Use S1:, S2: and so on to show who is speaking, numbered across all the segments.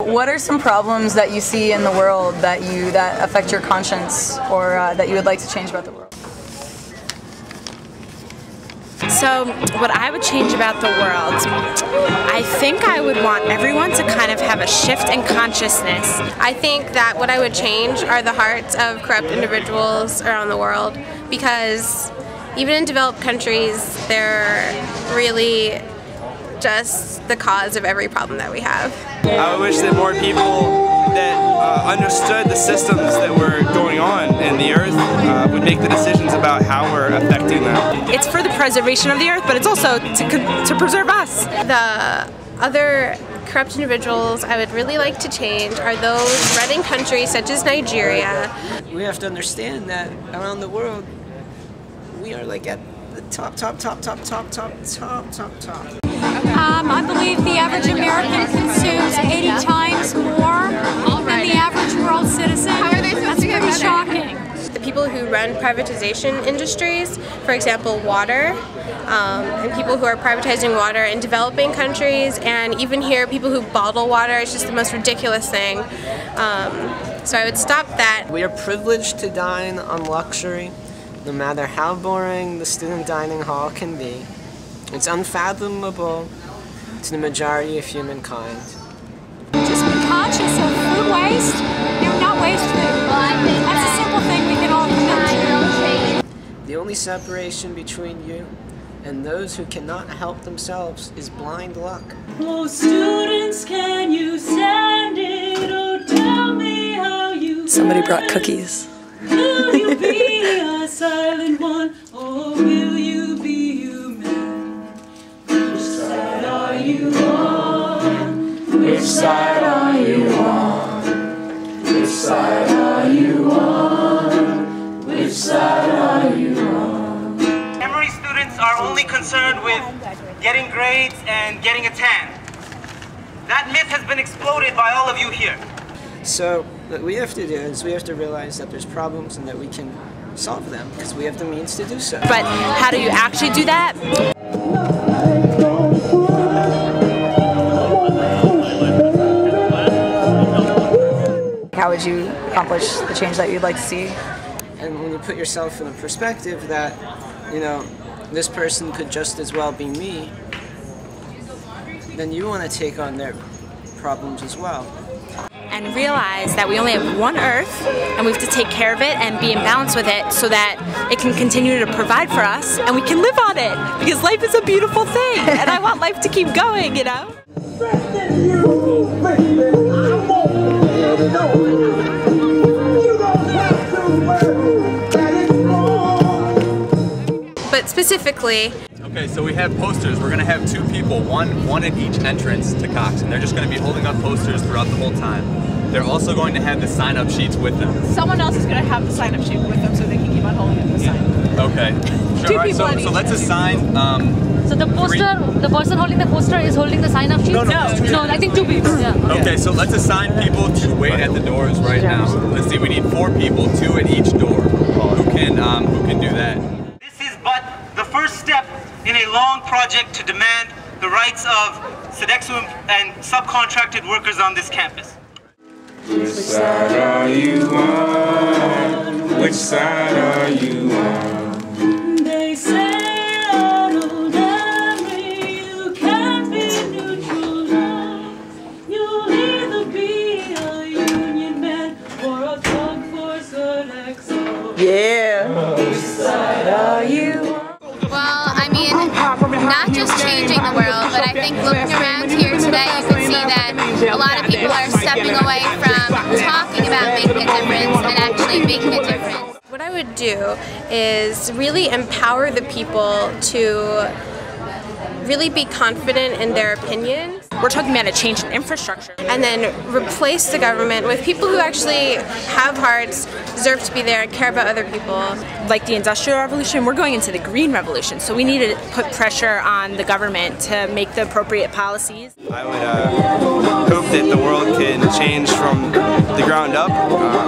S1: What are some problems that you see in the world that affect your conscience, or that you would like to change about the world?
S2: So, what I would change about the world, I think I would want everyone to kind of have a shift in consciousness.
S3: I think that what I would change are the hearts of corrupt individuals around the world, because even in developed countries, they're really just the cause of every problem that we have.
S4: I wish that more people that understood the systems that were going on in the earth would make the decisions about how we're affecting them.
S2: It's for the preservation of the earth, but it's also to preserve us.
S3: The other corrupt individuals I would really like to change are those running countries such as Nigeria.
S5: We have to understand that around the world, we are like at the top.
S6: I believe the average American consumes 80 times more than the average world citizen. That's pretty shocking.
S3: The people who run privatization industries, for example water, and people who are privatizing water in developing countries, and even here people who bottle water, it's just the most ridiculous thing. So I would stop that.
S5: We are privileged to dine on luxury, no matter how boring the student dining hall can be. It's unfathomable to the majority of humankind.
S6: Just be conscious of food waste. Not waste food. That's a simple thing we can all commit to.
S5: The only separation between you and those who cannot help themselves is blind luck.
S7: Oh, students, can you stand it? Oh, tell me how you
S1: Somebody brought cookies.
S7: Will you be a silent one, or will you be human? Which side are you on? Which side are you on? Which side are you on? Which side are you on?
S8: Emory students are only concerned with getting grades and getting a tan. That myth has been exploded by all of you here.
S5: So what we have to do is we have to realize that there's problems and that we can solve them because we have the means to do so.
S2: But how do you actually do that?
S1: How would you accomplish the change that you'd like to see?
S5: And when you put yourself in a perspective that, you know, this person could just as well be me, then you want to take on their problems as well.
S2: And realize that we only have one Earth, and we have to take care of it and be in balance with it so that it can continue to provide for us and we can live on it, because life is a beautiful thing and I want life to keep going, you know?
S3: But specifically,
S9: okay, so we have posters. We're going to have two people, one at each entrance to Cox, and they're just going to be holding up posters throughout the whole time. They're also going to have the sign-up sheets with them.
S10: Someone else is going to have the sign-up sheet with them so they can keep on holding up the sign.
S9: Okay. Sure.
S10: Two
S9: Right,
S10: people
S9: so let's assign.
S11: So the poster, the person holding the poster is holding the sign-up sheet? No, I think two people. Yeah.
S9: Okay, so let's assign people to wait at the doors right now. Let's see, we need 4 people, 2 at each door. Who can do that?
S8: This is but the first step in a long project to demand the rights of Sodexo and subcontracted workers on this campus.
S12: Which side are you on? Which side are you on?
S7: They say Arnold Emory, you can't be neutral now. You'll either be a union man or a thug for Sodexo.
S1: Yeah.
S7: Which side are you on?
S3: well, I mean, not just changing the world, but I think looking around here today, you can see that a lot of people are stepping away from talking about making a difference and actually making a difference. What I would do is really empower the people to really be confident in their opinions.
S2: We're talking about a change in infrastructure.
S3: And then replace the government with people who actually have hearts, deserve to be there, and care about other people.
S2: Like the Industrial Revolution, we're going into the Green Revolution, so we need to put pressure on the government to make the appropriate policies.
S4: I would hope that the world can change from the ground up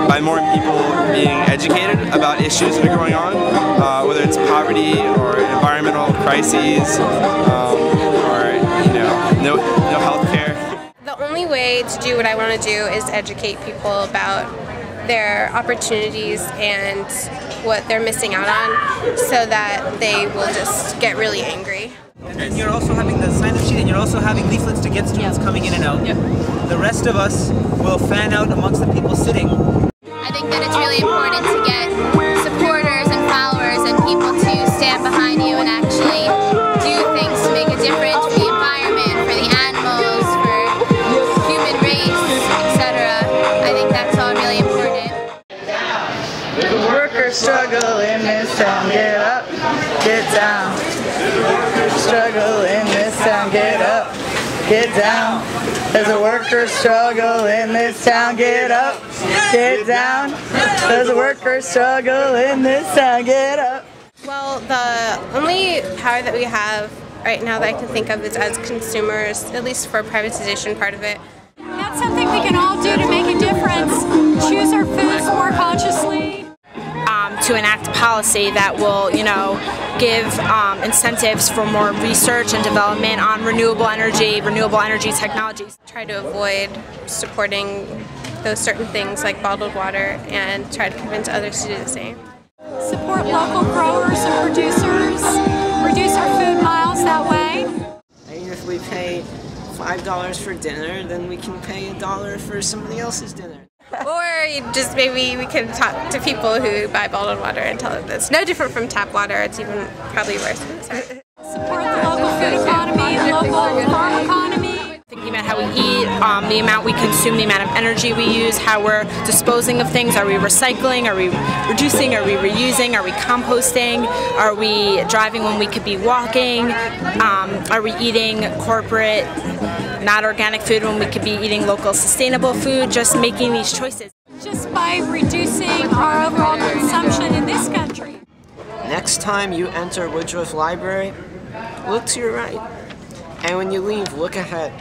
S4: by more people being educated about issues that are going on, whether it's poverty or environmental crises, or no health care.
S3: The only
S13: only way to do what I want to do is educate people about their opportunities and what they're missing out on, so that they will just get really angry.
S14: And you're also having the sign-up sheet, and you're also having leaflets to get students coming in and out. The rest of us will fan out amongst the people sitting.
S3: I think that it's really important to get supporters and followers and people to stand behind you and actually do things to make a difference for the environment, for the animals, for human race, etc. I think that's all really important.
S1: There's a worker struggle in this town, get up, get down. Struggle in this town, get up, get down. There's a worker struggle in this town, get up, get down. There's a worker struggle in this town, get up.
S13: Well, the only power that we have right now that I can think of is as consumers, at least for privatization part of it.
S6: That's something we can all do to make a difference. Choose our foods more consciously.
S2: To enact policy that will, give incentives for more research and development on renewable energy technologies.
S13: Try to avoid supporting those certain things like bottled water and try to convince others to do the same.
S6: Support local growers and producers. Reduce our food miles that way.
S5: And if we pay $5 for dinner, then we can pay $1 for somebody else's dinner.
S13: Or just maybe we can talk to people who buy bottled water and tell them it's no different from tap water, it's even probably worse.
S6: Support the local food economy, local farm economy.
S2: Thinking about how we eat, the amount we consume, the amount of energy we use, how we're disposing of things. Are we recycling? Are we reducing? Are we reusing? Are we composting? Are we driving when we could be walking? Are we eating corporate, not organic food when we could be eating local, sustainable food? Just making these choices.
S6: Just by reducing our overall consumption in this country.
S5: Next time you enter Woodruff Library, look to your right. And when you leave, look ahead.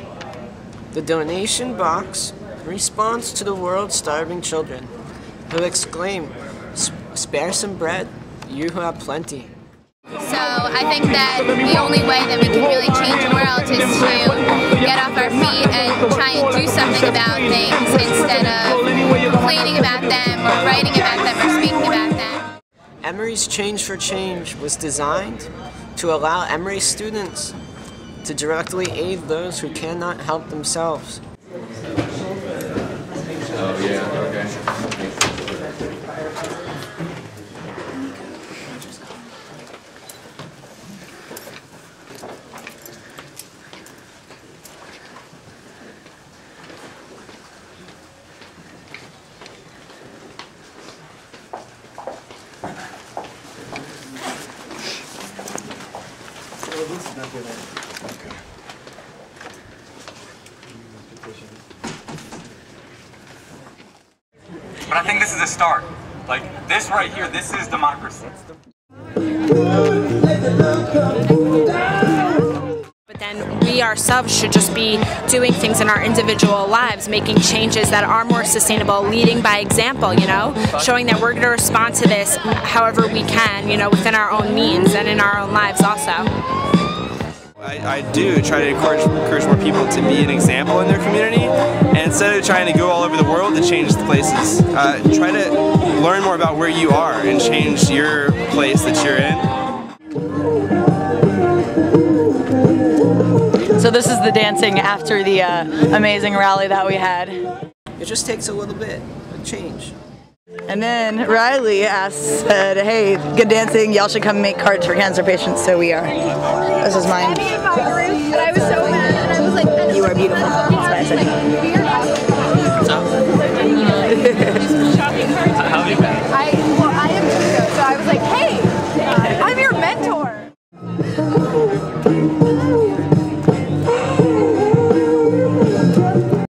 S5: The donation box responds to the world's starving children, who exclaim, "Spare some bread, you who have plenty."
S3: So I think that the only way that we can really change the world is to get off our feet and try and do something about things instead of complaining about them or writing about them or speaking about them.
S5: Emory's Change for Change was designed to allow Emory students to directly aid those who cannot help themselves.
S12: Oh yeah, okay.
S9: But I think this is a start. Like, this right here, this is democracy.
S2: But then we ourselves should just be doing things in our individual lives, making changes that are more sustainable, leading by example, showing that we're going to respond to this however we can, within our own means and in our own lives also.
S4: I do try to encourage more people to be an example in their community, and instead of trying to go all over the world to change the places, try to learn more about where you are and change your place that you're in.
S1: So this is the dancing after the amazing rally that we had.
S5: It just takes a little bit of change.
S1: And then Riley said, hey, good dancing, y'all should come make cards for cancer patients, so we are. This is mine.
S15: And I was so mad, and I was like,
S1: you are beautiful. That's what I said.